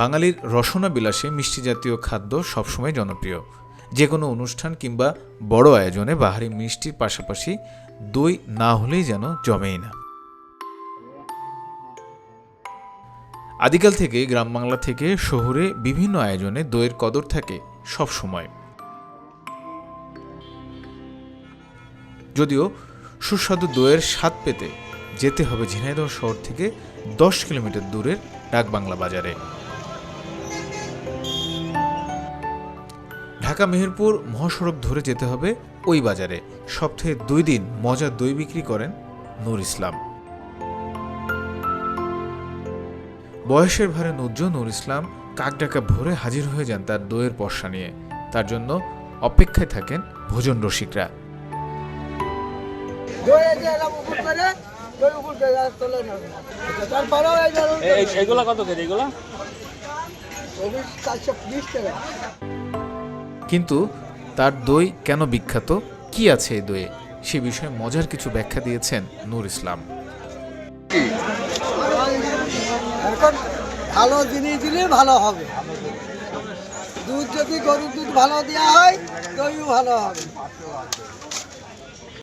বাঙালির রসনা বিলাসে মিষ্টি জাতীয় খাদ্য সবসময় জনপ্রিয়। যে কোনো অনুষ্ঠান কিংবা বড় আয়োজনে বাহারি মিষ্টির পাশাপাশি দই না হলেই যেন জমেই না। আদিকাল থেকে গ্রাম বাংলা থেকে শহরে বিভিন্ন আয়োজনে দইয়ের কদর থাকে সব সময়। যদিও সুস্বাদু দইয়ের স্বাদ পেতে যেতে হবে ঝিনাইদহ শহর থেকে 10 কিলোমিটার দূরের ডাকবাংলা বাজারে। ঢাকা মেহেরপুর মহাসড়ক ধরে যেতে হবে ওই বাজারে। সপ্তাহে 2 দিন মজার দই বিক্রি করেন নূর ইসলাম। বয়সের ভারে নুজ্জ নূর ইসলাম কাকডাকা ভোরে হাজির হয়ে যান তার দইয়ের পসরা নিয়ে। তার জন্য অপেক্ষায় থাকেন ভোজন রসিকরা। কিন্তু তার দই কেন বিখ্যাত, কি আছে এই দইয়ে, সে বিষয়ে মজার কিছু ব্যাখ্যা দিয়েছেন নূর ইসলাম। এখন ভালো জিনিস দিলে ভালো হবে। দুধ যদি গরুর দুধ ভালো দেওয়া হয় দইও ভালো হবে।